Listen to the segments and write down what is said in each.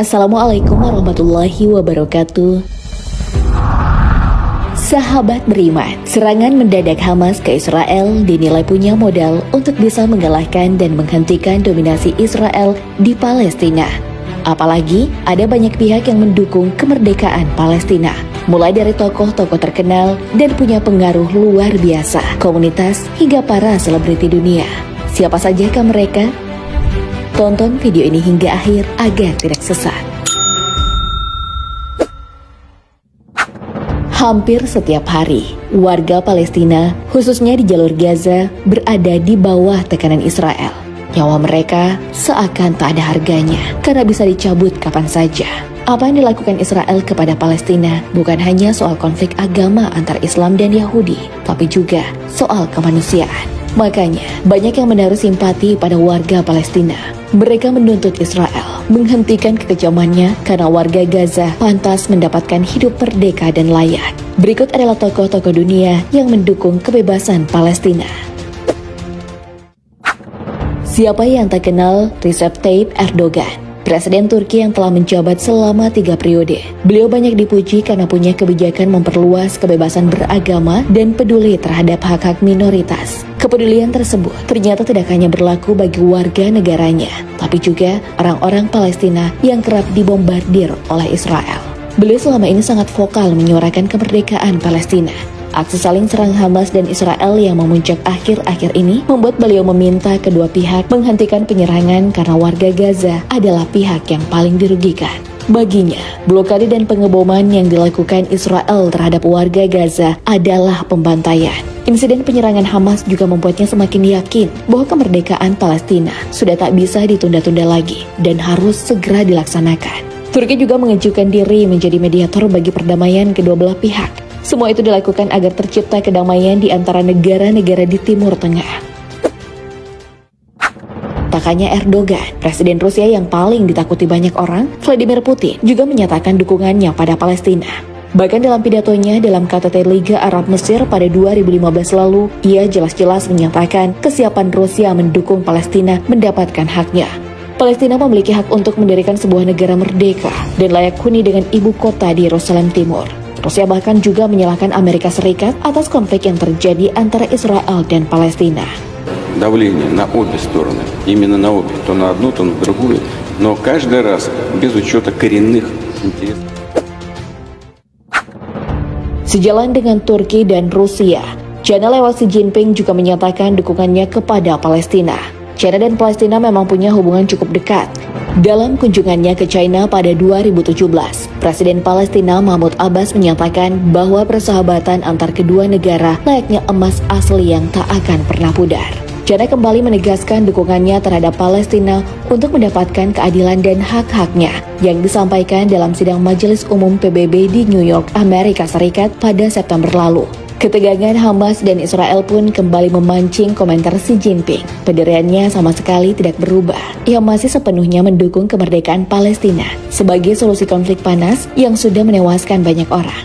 Assalamualaikum warahmatullahi wabarakatuh. Sahabat beriman, serangan mendadak Hamas ke Israel dinilai punya modal untuk bisa mengalahkan dan menghentikan dominasi Israel di Palestina. Apalagi ada banyak pihak yang mendukung kemerdekaan Palestina, mulai dari tokoh-tokoh terkenal dan punya pengaruh luar biasa, komunitas hingga para selebriti dunia. Siapa sajakah mereka? Tonton video ini hingga akhir agar tidak sesat. Hampir setiap hari, warga Palestina, khususnya di jalur Gaza, berada di bawah tekanan Israel. Nyawa mereka seakan tak ada harganya, karena bisa dicabut kapan saja. Apa yang dilakukan Israel kepada Palestina bukan hanya soal konflik agama antar Islam dan Yahudi, tapi juga soal kemanusiaan. Makanya, banyak yang menaruh simpati pada warga Palestina. Mereka menuntut Israel menghentikan kekejamannya karena warga Gaza pantas mendapatkan hidup merdeka dan layak. Berikut adalah tokoh-tokoh dunia yang mendukung kebebasan Palestina. Siapa yang tak kenal Recep Tayyip Erdogan, Presiden Turki yang telah menjabat selama 3 periode. Beliau banyak dipuji karena punya kebijakan memperluas kebebasan beragama dan peduli terhadap hak-hak minoritas. Kepedulian tersebut ternyata tidak hanya berlaku bagi warga negaranya, tapi juga orang-orang Palestina yang kerap dibombardir oleh Israel. Beliau selama ini sangat vokal menyuarakan kemerdekaan Palestina. Aksi saling serang Hamas dan Israel yang memuncak akhir-akhir ini membuat beliau meminta kedua pihak menghentikan penyerangan karena warga Gaza adalah pihak yang paling dirugikan. Baginya, blokade dan pengeboman yang dilakukan Israel terhadap warga Gaza adalah pembantaian. Insiden penyerangan Hamas juga membuatnya semakin yakin bahwa kemerdekaan Palestina sudah tak bisa ditunda-tunda lagi dan harus segera dilaksanakan. Turki juga mengajukan diri menjadi mediator bagi perdamaian kedua belah pihak. Semua itu dilakukan agar tercipta kedamaian di antara negara-negara di Timur Tengah. Tak hanya Erdogan, Presiden Rusia yang paling ditakuti banyak orang, Vladimir Putin, juga menyatakan dukungannya pada Palestina. Bahkan dalam pidatonya dalam KTT Liga Arab Mesir pada 2015 lalu, ia jelas-jelas menyatakan kesiapan Rusia mendukung Palestina mendapatkan haknya. Palestina memiliki hak untuk mendirikan sebuah negara merdeka dan layak huni dengan ibu kota di Yerusalem Timur. Rusia bahkan juga menyalahkan Amerika Serikat atas konflik yang terjadi antara Israel dan Palestina. Давление на обе стороны, именно на обе, то на одну, то на другую, но каждый раз без учета коренных интересов. Sejalan dengan Turki dan Rusia, China lewat Xi Jinping juga menyatakan dukungannya kepada Palestina. China dan Palestina memang punya hubungan cukup dekat. Dalam kunjungannya ke China pada 2017, Presiden Palestina Mahmud Abbas menyatakan bahwa persahabatan antar kedua negara layaknya emas asli yang tak akan pernah pudar. China kembali menegaskan dukungannya terhadap Palestina untuk mendapatkan keadilan dan hak-haknya yang disampaikan dalam sidang Majelis Umum PBB di New York, Amerika Serikat pada September lalu. Ketegangan Hamas dan Israel pun kembali memancing komentar Xi Jinping. Pendiriannya sama sekali tidak berubah. Ia masih sepenuhnya mendukung kemerdekaan Palestina sebagai solusi konflik panas yang sudah menewaskan banyak orang.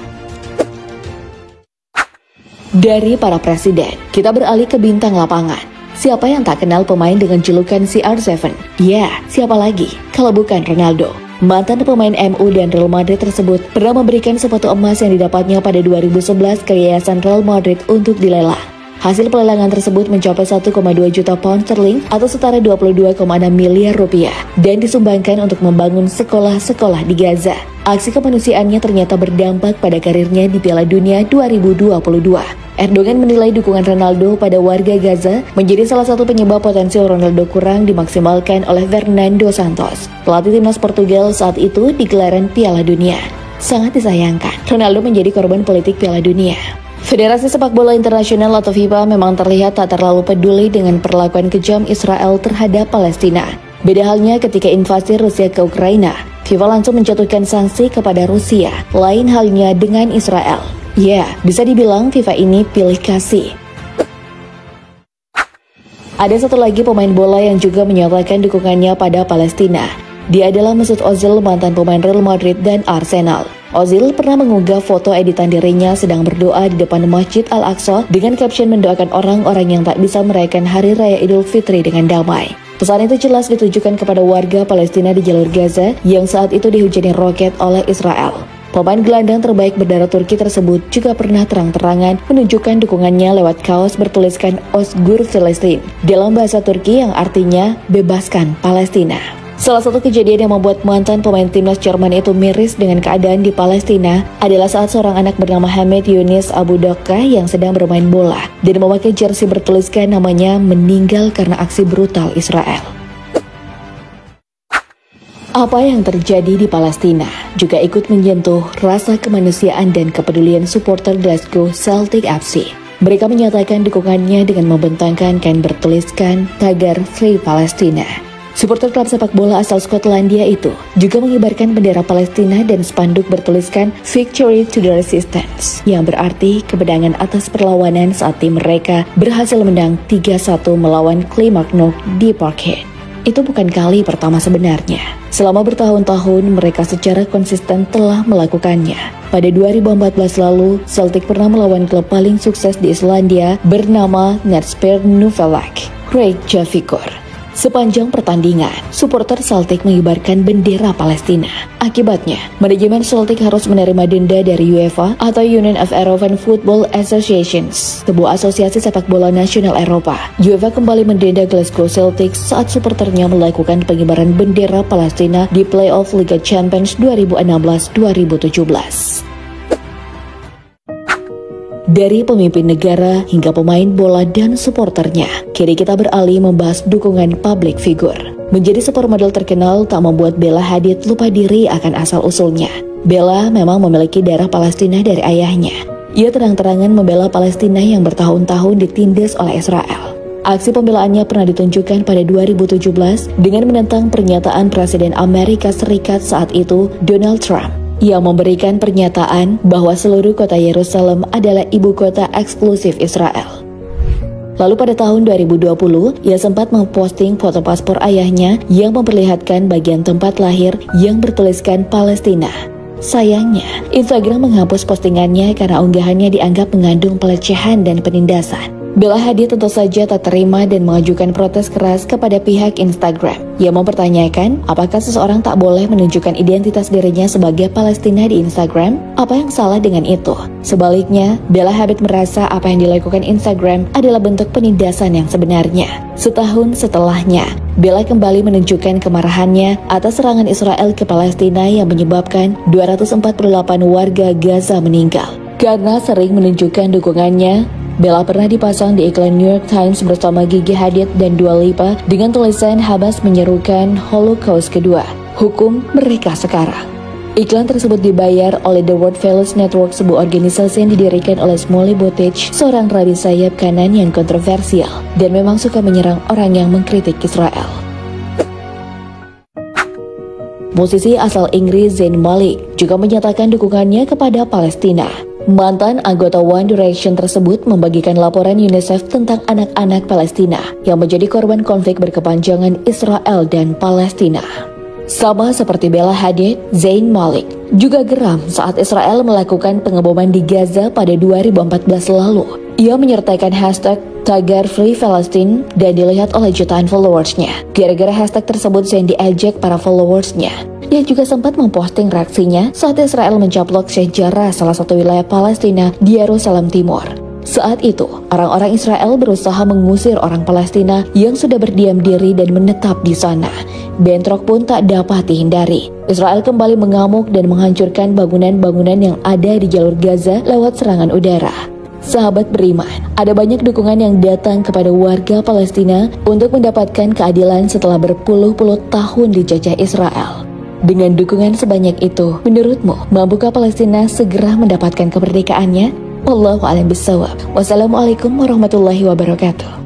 Dari para presiden, kita beralih ke bintang lapangan. Siapa yang tak kenal pemain dengan julukan CR7? Ya, siapa lagi kalau bukan Ronaldo. Mantan pemain MU dan Real Madrid tersebut pernah memberikan sepatu emas yang didapatnya pada 2011 ke Yayasan Real Madrid untuk dilelang. Hasil pelelangan tersebut mencapai 1,2 juta pound sterling atau setara 22,6 miliar rupiah dan disumbangkan untuk membangun sekolah-sekolah di Gaza. Aksi kemanusiaannya ternyata berdampak pada karirnya di Piala Dunia 2022. Erdogan menilai dukungan Ronaldo pada warga Gaza menjadi salah satu penyebab potensial Ronaldo kurang dimaksimalkan oleh Fernando Santos, pelatih timnas Portugal saat itu di gelaran Piala Dunia. Sangat disayangkan, Ronaldo menjadi korban politik Piala Dunia. Federasi Sepak Bola Internasional atau FIFA memang terlihat tak terlalu peduli dengan perlakuan kejam Israel terhadap Palestina. Beda halnya ketika invasi Rusia ke Ukraina, FIFA langsung menjatuhkan sanksi kepada Rusia. Lain halnya dengan Israel. Ya, bisa dibilang FIFA ini pilih kasih. Ada satu lagi pemain bola yang juga menyatakan dukungannya pada Palestina. Dia adalah Mesut Ozil, mantan pemain Real Madrid dan Arsenal. Ozil pernah mengunggah foto editan dirinya sedang berdoa di depan Masjid Al-Aqsa dengan caption mendoakan orang-orang yang tak bisa merayakan Hari Raya Idul Fitri dengan damai. Pesan itu jelas ditujukan kepada warga Palestina di jalur Gaza yang saat itu dihujani roket oleh Israel. Pemain gelandang terbaik berdarah Turki tersebut juga pernah terang-terangan menunjukkan dukungannya lewat kaos bertuliskan Özgür Filistin dalam bahasa Turki yang artinya bebaskan Palestina. Salah satu kejadian yang membuat mantan pemain timnas Jerman itu miris dengan keadaan di Palestina adalah saat seorang anak bernama Hamid Yunis Abu Doka yang sedang bermain bola dan memakai jersey bertuliskan namanya meninggal karena aksi brutal Israel. Apa yang terjadi di Palestina juga ikut menyentuh rasa kemanusiaan dan kepedulian supporter Glasgow Celtic FC. Mereka menyatakan dukungannya dengan membentangkan kain bertuliskan tagar Free Palestina. Supporter klub sepak bola asal Skotlandia itu juga mengibarkan bendera Palestina dan spanduk bertuliskan Victory to the Resistance, yang berarti kemenangan atas perlawanan saat tim mereka berhasil menang 3-1 melawan Kilmarnock di Parkhead. Itu bukan kali pertama sebenarnya. Selama bertahun-tahun mereka secara konsisten telah melakukannya. Pada 2014 lalu, Celtic pernah melawan klub paling sukses di Islandia bernama Natsper Nuvelak, Reykjavíkur. Sepanjang pertandingan, supporter Celtic mengibarkan bendera Palestina. Akibatnya, manajemen Celtic harus menerima denda dari UEFA atau Union of European Football Associations, sebuah asosiasi sepak bola nasional Eropa. UEFA kembali mendenda Glasgow Celtic saat supporternya melakukan pengibaran bendera Palestina di playoff Liga Champions 2016-2017. Dari pemimpin negara hingga pemain bola dan supporternya, kini kita beralih membahas dukungan public figure. Menjadi supermodel terkenal tak membuat Bella Hadid lupa diri akan asal-usulnya. Bella memang memiliki darah Palestina dari ayahnya. Ia terang-terangan membela Palestina yang bertahun-tahun ditindas oleh Israel. Aksi pembelaannya pernah ditunjukkan pada 2017 dengan menentang pernyataan Presiden Amerika Serikat saat itu, Donald Trump, yang memberikan pernyataan bahwa seluruh kota Yerusalem adalah ibu kota eksklusif Israel. Lalu pada tahun 2020, ia sempat memposting foto paspor ayahnya yang memperlihatkan bagian tempat lahir yang bertuliskan Palestina. Sayangnya, Instagram menghapus postingannya karena unggahannya dianggap mengandung pelecehan dan penindasan. Bella Hadid tentu saja tak terima dan mengajukan protes keras kepada pihak Instagram. Ia mempertanyakan apakah seseorang tak boleh menunjukkan identitas dirinya sebagai Palestina di Instagram? Apa yang salah dengan itu? Sebaliknya, Bella Hadid merasa apa yang dilakukan Instagram adalah bentuk penindasan yang sebenarnya. Setahun setelahnya, Bella kembali menunjukkan kemarahannya atas serangan Israel ke Palestina yang menyebabkan 248 warga Gaza meninggal. Karena sering menunjukkan dukungannya, Bella pernah dipasang di iklan New York Times bersama Gigi Hadid dan Dua Lipa dengan tulisan Hamas menyerukan Holocaust kedua, hukum mereka sekarang. Iklan tersebut dibayar oleh The World Values Network, sebuah organisasi yang didirikan oleh Smolly Buttigieg, seorang rabi sayap kanan yang kontroversial dan memang suka menyerang orang yang mengkritik Israel. Musisi asal Inggris Zayn Malik juga menyatakan dukungannya kepada Palestina. Mantan anggota One Direction tersebut membagikan laporan UNICEF tentang anak-anak Palestina yang menjadi korban konflik berkepanjangan Israel dan Palestina. Sama seperti Bella Hadid, Zayn Malik juga geram saat Israel melakukan pengeboman di Gaza pada 2014 lalu. Ia menyertakan hashtag tagar Free Palestine dan dilihat oleh jutaan followersnya. Gara-gara hashtag tersebut, Zayn diejek para followersnya. Ia juga sempat memposting reaksinya saat Israel mencaplok Sheikh Jarrah, salah satu wilayah Palestina di Yerusalem Timur. Saat itu, orang-orang Israel berusaha mengusir orang Palestina yang sudah berdiam diri dan menetap di sana. Bentrok pun tak dapat dihindari. Israel kembali mengamuk dan menghancurkan bangunan-bangunan yang ada di jalur Gaza lewat serangan udara. Sahabat beriman, ada banyak dukungan yang datang kepada warga Palestina untuk mendapatkan keadilan setelah berpuluh-puluh tahun dijajah Israel. Dengan dukungan sebanyak itu, menurutmu, mampukah Palestina segera mendapatkan kemerdekaannya? Wallahu a'lam bishawab. Wassalamualaikum warahmatullahi wabarakatuh.